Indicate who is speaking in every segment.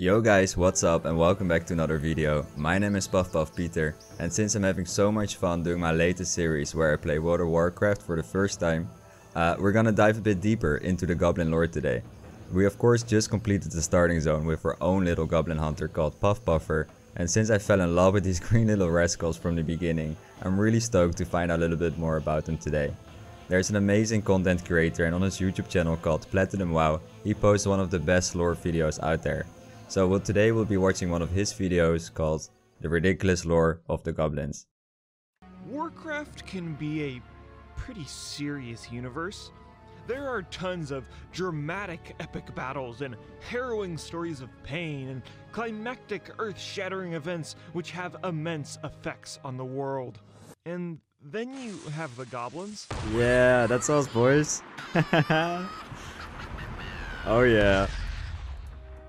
Speaker 1: Yo guys, what's up and welcome back to another video. My name is Puff Peter, and since I'm having so much fun doing my latest series where I play World of Warcraft for the first time, we're gonna dive a bit deeper into the Goblin lore today. We of course just completed the starting zone with our own little Goblin hunter called Puffer, and since I fell in love with these green little rascals from the beginning, I'm really stoked to find out a little bit more about them today. There's an amazing content creator, and on his YouTube channel called Platinum WoW, he posts one of the best lore videos out there. So today we'll be watching one of his videos called The Ridiculous Lore of the Goblins.
Speaker 2: Warcraft can be a pretty serious universe. There are tons of dramatic epic battles and harrowing stories of pain and climactic earth-shattering events which have immense effects on the world. And then you have the Goblins.
Speaker 1: Yeah, that's us boys. Oh yeah.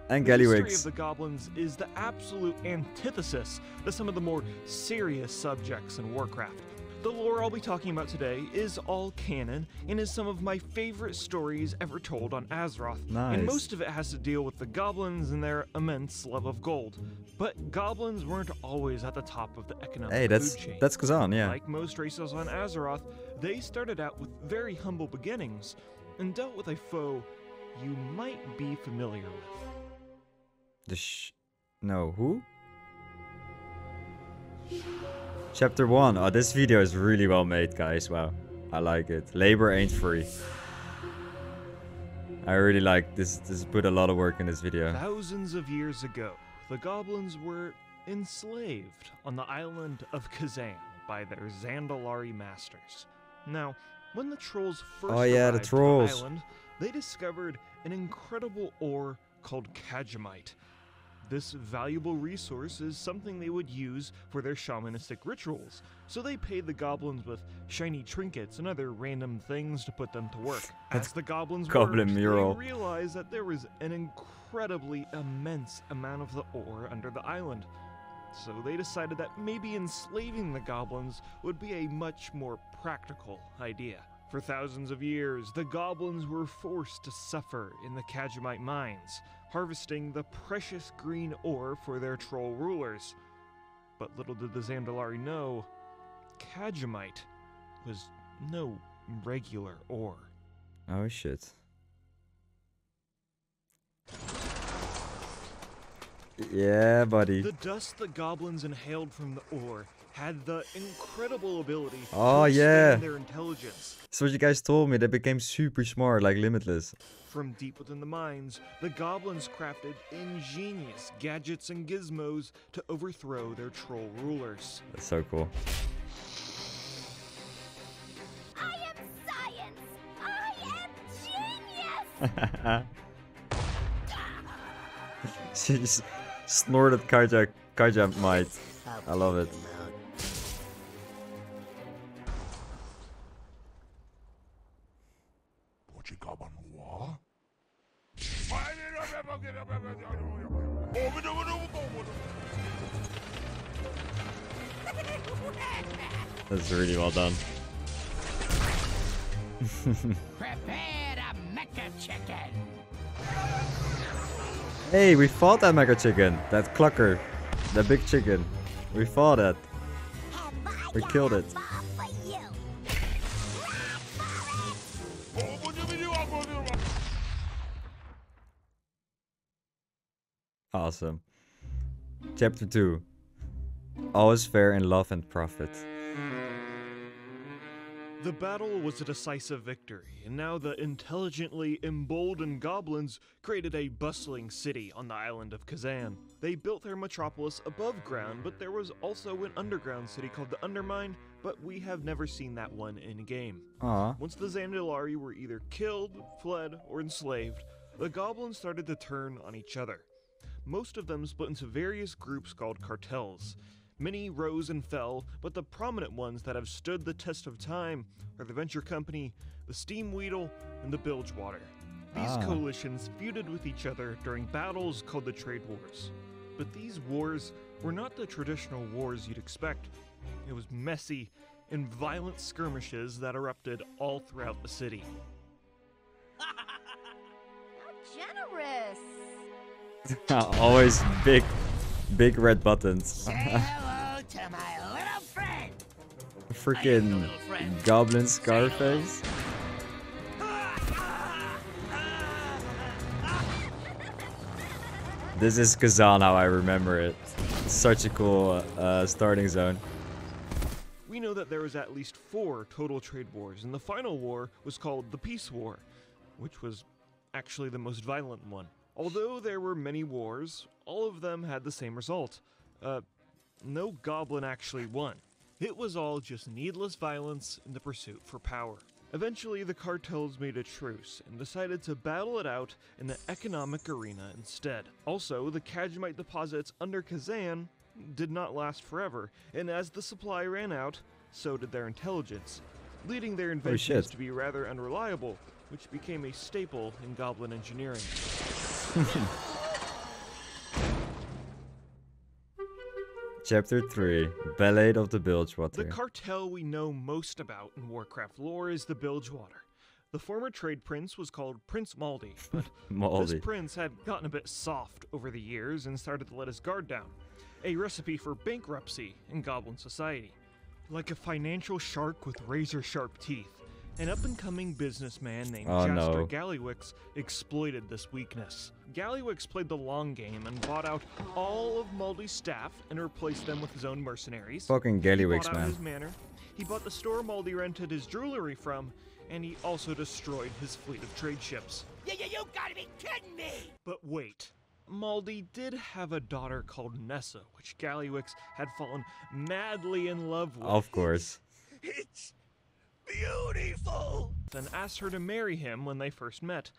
Speaker 1: And
Speaker 2: The history
Speaker 1: Gallywigs.
Speaker 2: of the Goblins is the absolute antithesis to some of the more serious subjects in Warcraft. The lore I'll be talking about today is all canon and is some of my favorite stories ever told on Azeroth.
Speaker 1: Nice.
Speaker 2: And most of it has to deal with the Goblins and their immense love of gold. But Goblins weren't always at the top of the economic food chain.
Speaker 1: that's Kazan, yeah.
Speaker 2: Like most races on Azeroth, they started out with very humble beginnings and dealt with a foe you might be familiar with.
Speaker 1: No, who? Chapter 1. Oh, this video is really well made, guys. Wow. I like it. Labor ain't free. I really like this. This put a lot of work in this video.
Speaker 2: Thousands of years ago, the Goblins were enslaved on the island of Kazan by their Zandalari masters. Now, when the trolls first arrived to the island, they discovered an incredible ore called Kajamite. This valuable resource is something they would use for their shamanistic rituals, so they paid the Goblins with shiny trinkets and other random things to put them to work. As the Goblins
Speaker 1: Goblin
Speaker 2: worked,
Speaker 1: mural.
Speaker 2: they realized that there was an incredibly immense amount of the ore under the island. So they decided that maybe enslaving the Goblins would be a much more practical idea. For thousands of years, the Goblins were forced to suffer in the Kajamite mines, harvesting the precious green ore for their troll rulers. But little did the Zandalari know, Kajamite was no regular ore.
Speaker 1: Oh shit. Yeah, buddy.
Speaker 2: The dust the Goblins inhaled from the ore had the incredible ability to expand their intelligence.
Speaker 1: That's what you guys told me. They became super smart, like limitless.
Speaker 2: From deep within the mines, the Goblins crafted ingenious gadgets and gizmos to overthrow their troll rulers.
Speaker 1: That's so cool.
Speaker 3: I am science! I am genius!
Speaker 1: She just snorted Kajamite. I love it. That's really well done.
Speaker 4: Prepare a mecha chicken.
Speaker 1: Hey, we fought that mega chicken. That clucker. The big chicken. We fought it. We killed it. Awesome. Chapter 2. All is fair in love and profit.
Speaker 2: The battle was a decisive victory, and now the intelligently emboldened Goblins created a bustling city on the island of Kazan. They built their metropolis above ground, but there was also an underground city called the Undermine, but we have never seen that one in-game. Once the Zandalari were either killed, fled, or enslaved, the Goblins started to turn on each other. Most of them split into various groups called cartels. Many rose and fell, but the prominent ones that have stood the test of time are the Venture Company, the Steam Weedle, and the Bilgewater. These coalitions feuded with each other during battles called the Trade Wars. But these wars were not the traditional wars you'd expect. It was messy and violent skirmishes that erupted all throughout the city.
Speaker 3: How generous!
Speaker 1: Always big red buttons.
Speaker 4: Say hello to my little friend.
Speaker 1: Freaking Goblin Scarface. This is Kazan how I remember it. Such a cool starting zone.
Speaker 2: We know that there was at least 4 total trade wars, and the final war was called the Peace War, which was actually the most violent one. Although there were many wars, all of them had the same result. No goblin actually won. It was all just needless violence in the pursuit for power. Eventually, the cartels made a truce and decided to battle it out in the economic arena instead. Also, the Khajiite deposits under Kazan did not last forever, and as the supply ran out, so did their intelligence, leading their inventions to be rather unreliable, which became a staple in goblin engineering.
Speaker 1: Chapter 3, Ballet of the Bilgewater.
Speaker 2: The cartel we know most about in Warcraft lore is the Bilgewater. The former trade prince was called Prince Maldi, but this prince had gotten a bit soft over the years and started to let his guard down. A recipe for bankruptcy in Goblin society. Like a financial shark with razor-sharp teeth, an up-and-coming businessman named Jasper Gallywix exploited this weakness. Gallywix played the long game and bought out all of Maldi's staff and replaced them with his own mercenaries.
Speaker 1: Fucking Gallywix,
Speaker 2: he bought out his manor, he bought the store Maldi rented his jewelry from, and he also destroyed his fleet of trade ships.
Speaker 4: You gotta be kidding me!
Speaker 2: But wait. Maldi did have a daughter called Nessa, which Gallywix had fallen madly in love with.
Speaker 1: Of course.
Speaker 4: It's beautiful!
Speaker 2: And asked her to marry him when they first met.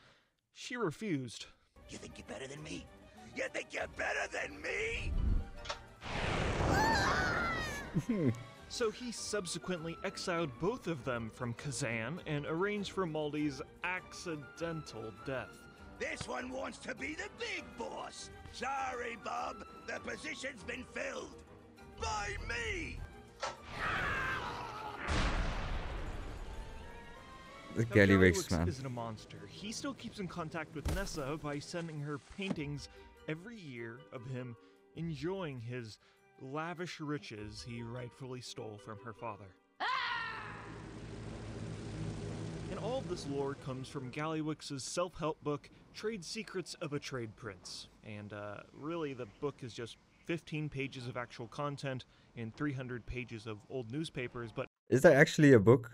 Speaker 2: She refused.
Speaker 4: You think you're better than me? You think you're better than me?
Speaker 2: So he subsequently exiled both of them from Kazan and arranged for Maldi's accidental death.
Speaker 4: This one wants to be the big boss. Sorry, Bob. The position's been filled. By me!
Speaker 1: The Gallywix, man.
Speaker 2: Isn't a monster. He still keeps in contact with Nessa by sending her paintings every year of him enjoying his lavish riches he rightfully stole from her father. And all of this lore comes from Gallywix's self-help book, Trade Secrets of a Trade Prince. And really the book is just 15 pages of actual content and 300 pages of old newspapers, but...
Speaker 1: Is there actually a book?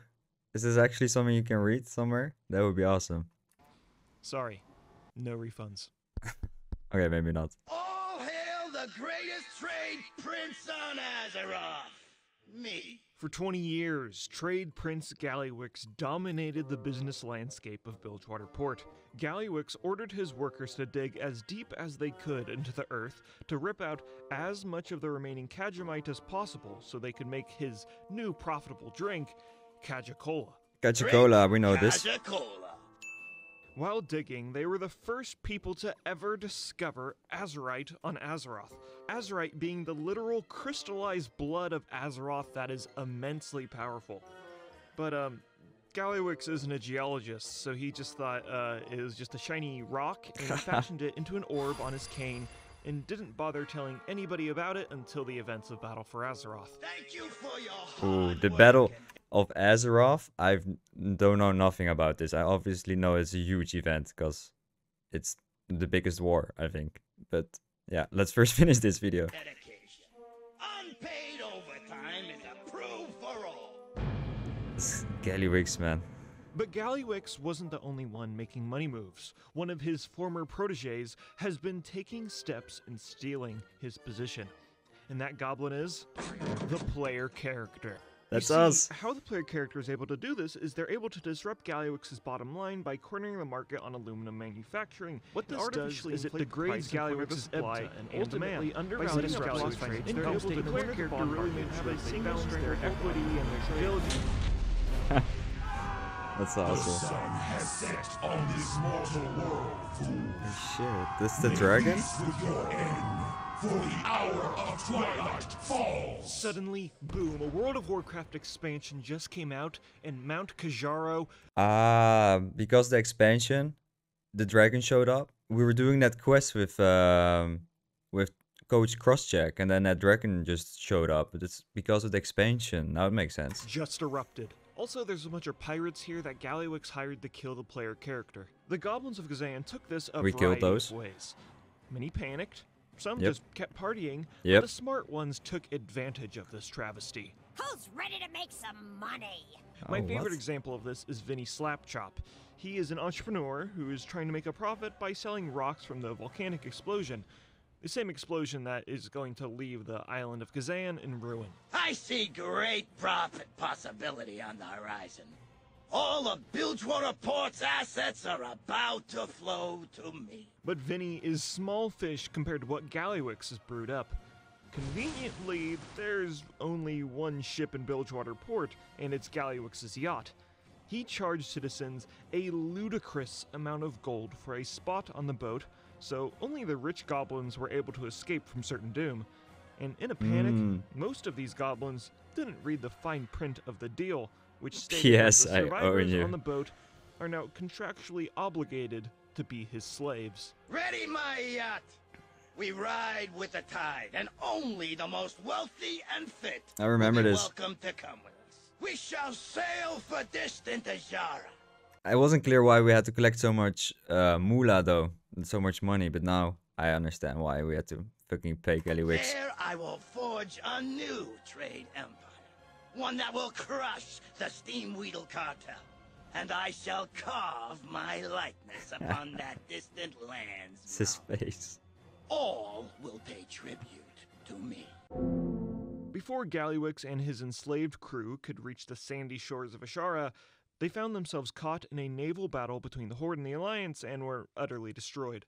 Speaker 1: Is this actually something you can read somewhere? That would be awesome.
Speaker 2: Sorry, no refunds.
Speaker 1: Okay, maybe not.
Speaker 4: All hail the greatest trade prince on Azeroth! Me.
Speaker 2: For 20 years, Trade Prince Gallywix dominated the business landscape of Bilgewater Port. Gallywix ordered his workers to dig as deep as they could into the earth to rip out as much of the remaining Khajiite as possible so they could make his new profitable drink, Cajacola.
Speaker 1: Cajacola, we know this.
Speaker 4: Cajacola.
Speaker 2: While digging, they were the first people to ever discover Azerite on Azeroth. Azerite being the literal crystallized blood of Azeroth that is immensely powerful. But, Gallywix isn't a geologist, so he just thought it was just a shiny rock and fashioned it into an orb on his cane and didn't bother telling anybody about it until the events of Battle for Azeroth.
Speaker 4: Thank you for your
Speaker 1: Ooh,
Speaker 4: hard
Speaker 1: the
Speaker 4: work.
Speaker 1: Battle of Azeroth, I don't know nothing about this. I obviously know it's a huge event because it's the biggest war, I think. But yeah, let's first finish this video.
Speaker 4: Dedication. Unpaid overtime is approved for all.
Speaker 1: This Gallywix, man.
Speaker 2: But Gallywix wasn't the only one making money moves. One of his former proteges has been taking steps in stealing his position. And that goblin is the player character.
Speaker 1: That's
Speaker 2: You see,
Speaker 1: us.
Speaker 2: How the player character is able to do this is they're able to disrupt Gallywix's bottom line by cornering the market on aluminum manufacturing. What this does is it degrades Gallywix's supply and ultimately undervalues Gallywix's trade. And able to the player character really makes sure they single their equity and their ability.
Speaker 1: That's
Speaker 5: The
Speaker 1: awesome.
Speaker 5: sun has set on this mortal world, fool.
Speaker 1: Oh, shit, this the dragon?
Speaker 5: Haste with your end, for the hour of twilight falls.
Speaker 2: Suddenly, boom, a World of Warcraft expansion just came out, and Mount Kajaro,
Speaker 1: Because the expansion, the dragon showed up. we were doing that quest with Coach Crosscheck, and then that dragon just showed up. But it's because of the expansion. Now it makes sense.
Speaker 2: Just erupted. Also, there's a bunch of pirates here that Gallywix hired to kill the player character. The Goblins of Kazan took this a variety of ways. Many panicked, some just kept partying, but the smart ones took advantage of this travesty.
Speaker 3: Who's ready to make some money?
Speaker 2: My favorite example of this is Vinny Slapchop. He is an entrepreneur who is trying to make a profit by selling rocks from the volcanic explosion. The same explosion that is going to leave the island of Kazan in ruin.
Speaker 4: I see great profit possibility on the horizon. All of Bilgewater Port's assets are about to flow to me.
Speaker 2: But Vinny is small fish compared to what Gallywix has brewed up. Conveniently, there's only one ship in Bilgewater Port, and it's Gallywix's yacht. He charged citizens a ludicrous amount of gold for a spot on the boat, so only the rich goblins were able to escape from certain doom. And in a panic, most of these goblins didn't read the fine print of the deal, which stated that the survivors on the boat are now contractually obligated to be his slaves.
Speaker 4: Ready, my yacht! We ride with the tide, and only the most wealthy and fit
Speaker 1: I remember
Speaker 4: will be
Speaker 1: this.
Speaker 4: welcome to come with us. We shall sail for distant Azara.
Speaker 1: I wasn't clear why we had to collect so much moolah though, and so much money, but now I understand why we had to fucking pay Gallywix.
Speaker 4: There I will forge a new trade empire. One that will crush the Steamweedle cartel. And I shall carve my likeness upon that distant land's
Speaker 1: It's his face.
Speaker 4: All will pay tribute to me.
Speaker 2: Before Gallywix and his enslaved crew could reach the sandy shores of Ashara, they found themselves caught in a naval battle between the Horde and the Alliance and were utterly destroyed.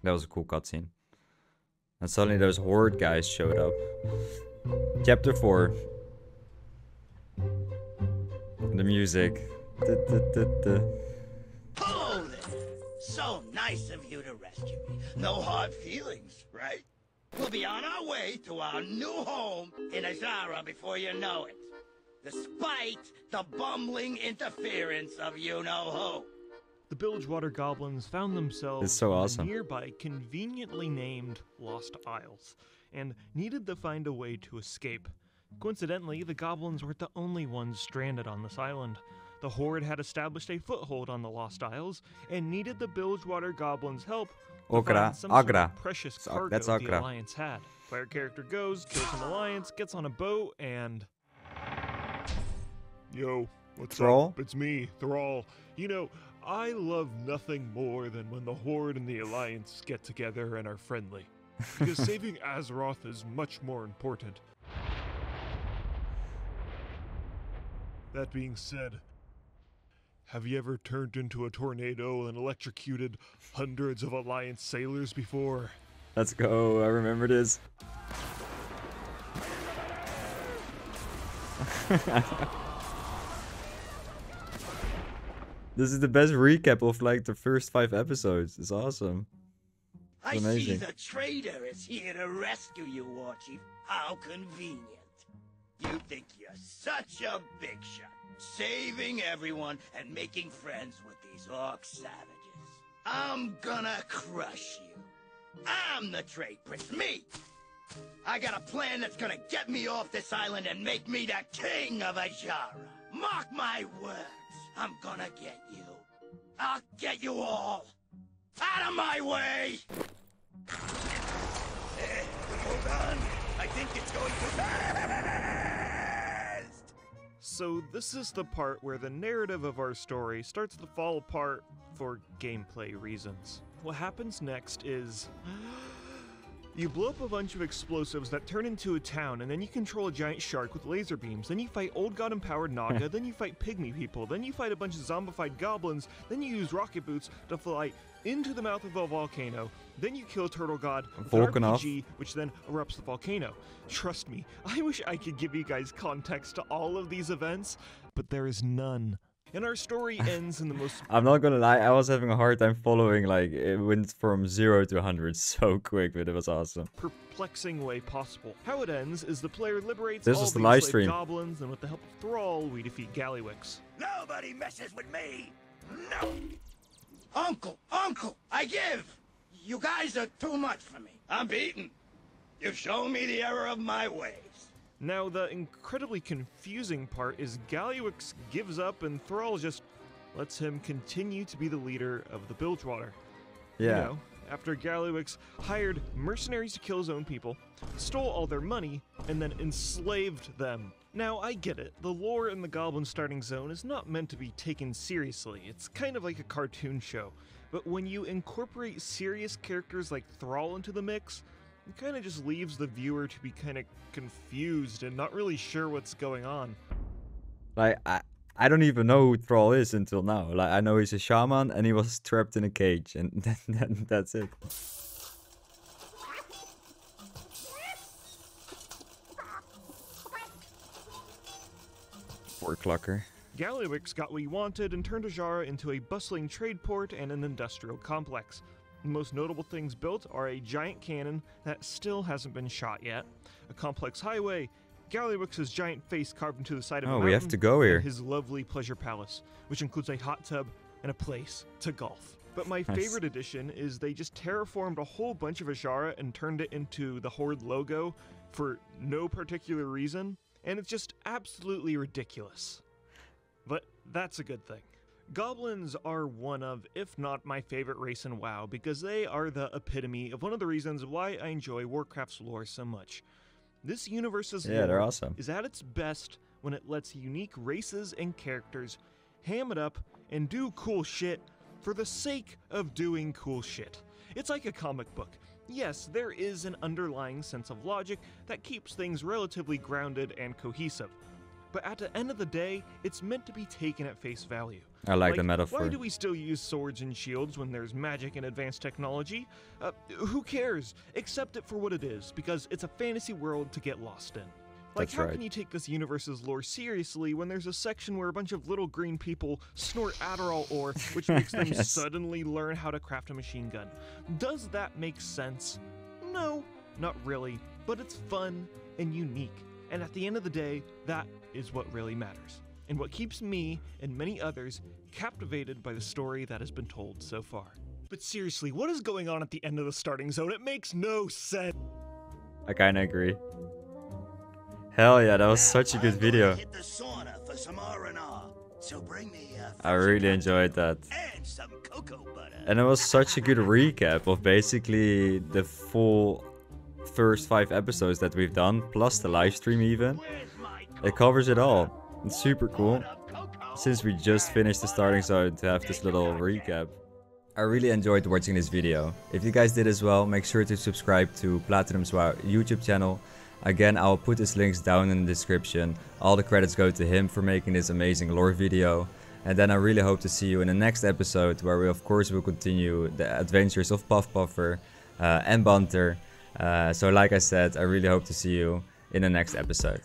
Speaker 1: That was a cool cutscene. And suddenly those Horde guys showed up. Chapter 4. The music.
Speaker 4: Hello there. So nice of you to rescue me. No hard feelings, right? We'll be on our way to our new home in Azara before you know it. Despite the bumbling interference of you-know-who.
Speaker 2: The Bilgewater Goblins found themselves
Speaker 1: It's so awesome.
Speaker 2: nearby conveniently named Lost Isles, and needed to find a way to escape. Coincidentally, the Goblins weren't the only ones stranded on this island. The Horde had established a foothold on the Lost Isles, and needed the Bilgewater Goblins' help to find some sort of precious cargo
Speaker 1: That's
Speaker 2: the
Speaker 1: Agra.
Speaker 2: Alliance had. Player character goes, kills an Alliance, gets on a boat, and... Yo, what's
Speaker 1: Thrall?
Speaker 2: up? It's me, Thrall. You know, I love nothing more than when the Horde and the Alliance get together and are friendly. Because saving Azeroth is much more important. That being said, have you ever turned into a tornado and electrocuted hundreds of Alliance sailors before?
Speaker 1: Let's go. I remember this. This is the best recap of like the first 5 episodes. It's awesome.
Speaker 4: I
Speaker 1: It's
Speaker 4: see
Speaker 1: amazing.
Speaker 4: the traitor is here to rescue you, Warchief. How convenient. You think you're such a big shot, saving everyone and making friends with these orc savages. I'm gonna crush you. I'm the trade prince, me! I got a plan that's gonna get me off this island and make me the king of Azara. Mark my words, I'm gonna get you. I'll get you all. Out of my way! Hold on. I think it's going too fast!
Speaker 2: So this is the part where the narrative of our story starts to fall apart for gameplay reasons. What happens next is... you blow up a bunch of explosives that turn into a town, and then you control a giant shark with laser beams, then you fight old god-empowered Naga, then you fight pygmy people, then you fight a bunch of zombified goblins, then you use rocket boots to fly into the mouth of a volcano, then you kill Turtle God with an RPG, which then erupts the volcano. Trust me, I wish I could give you guys context to all of these events, but there is none. And our story ends in the most...
Speaker 1: I'm not gonna lie, I was having a hard time following, like, it went from 0 to 100 so quick, but it was awesome.
Speaker 2: perplexing way possible. How it ends is the player liberates
Speaker 1: This
Speaker 2: all
Speaker 1: was the
Speaker 2: the
Speaker 1: live
Speaker 2: enslaved
Speaker 1: stream.
Speaker 2: goblins, and with the help of Thrall, we defeat Gallywix.
Speaker 4: Nobody messes with me! No! Uncle! I give! You guys are too much for me. I'm beaten. You've shown me the error of my ways.
Speaker 2: Now, the incredibly confusing part is Gallywix gives up and Thrall just lets him continue to be the leader of the Bilgewater.
Speaker 1: Yeah.
Speaker 2: You know, after Gallywix hired mercenaries to kill his own people, stole all their money, and then enslaved them. Now, I get it. The lore in the Goblin starting zone is not meant to be taken seriously. It's kind of like a cartoon show. But when you incorporate serious characters like Thrall into the mix, it kind of just leaves the viewer to be kind of confused and not really sure what's going on.
Speaker 1: Like, I don't even know who Thrall is until now. Like, I know he's a shaman and he was trapped in a cage, and that's it. Poor Clucker.
Speaker 2: Gallywix got what he wanted and turned Ajara into a bustling trade port and an industrial complex. The most notable things built are a giant cannon that still hasn't been shot yet, a complex highway, Gallywix's giant face carved into the side of a mountain,
Speaker 1: we have to go here.
Speaker 2: and his lovely pleasure palace, which includes a hot tub and a place to golf. But my
Speaker 1: Nice.
Speaker 2: favorite addition is they just terraformed a whole bunch of Ajara and turned it into the Horde logo for no particular reason, and it's just absolutely ridiculous. But that's a good thing. Goblins are one of, if not my favorite race in WoW, because they are the epitome of one of the reasons why I enjoy Warcraft's lore so much. This universe's
Speaker 1: Yeah, they're
Speaker 2: lore
Speaker 1: awesome.
Speaker 2: is at its best when it lets unique races and characters ham it up and do cool shit for the sake of doing cool shit. It's like a comic book. Yes, there is an underlying sense of logic that keeps things relatively grounded and cohesive. But at the end of the day, it's meant to be taken at face value.
Speaker 1: I like the metaphor.
Speaker 2: Why do we still use swords and shields when there's magic and advanced technology? Who cares? Accept it for what it is, because it's a fantasy world to get lost in. Like,
Speaker 1: That's
Speaker 2: how
Speaker 1: right.
Speaker 2: can you take this universe's lore seriously when there's a section where a bunch of little green people snort Adderall ore, which makes them
Speaker 1: Yes.
Speaker 2: suddenly learn how to craft a machine gun? Does that make sense? No, not really, but it's fun and unique. And at the end of the day, that is what really matters, and what keeps me and many others captivated by the story that has been told so far. But seriously, what is going on at the end of the starting zone? It makes no sense.
Speaker 1: I kinda agree. Hell yeah, that was such a good video.
Speaker 4: Hit the sauna for some R&R. So bring me
Speaker 1: I really enjoyed that.
Speaker 4: and some cocoa butter.
Speaker 1: And it was such a good recap of basically the full first 5 episodes that we've done, plus the live stream even.
Speaker 4: Where's my
Speaker 1: It covers it all. It's super cool. Since we just finished the starting zone, to have this little recap. I really enjoyed watching this video. If you guys did as well, make sure to subscribe to Platinum's WoW YouTube channel. Again, I'll put his links down in the description. All the credits go to him for making this amazing lore video. And then I really hope to see you in the next episode, where we of course will continue the adventures of Puff Puffer and Bunter. So like I said, I really hope to see you in the next episode.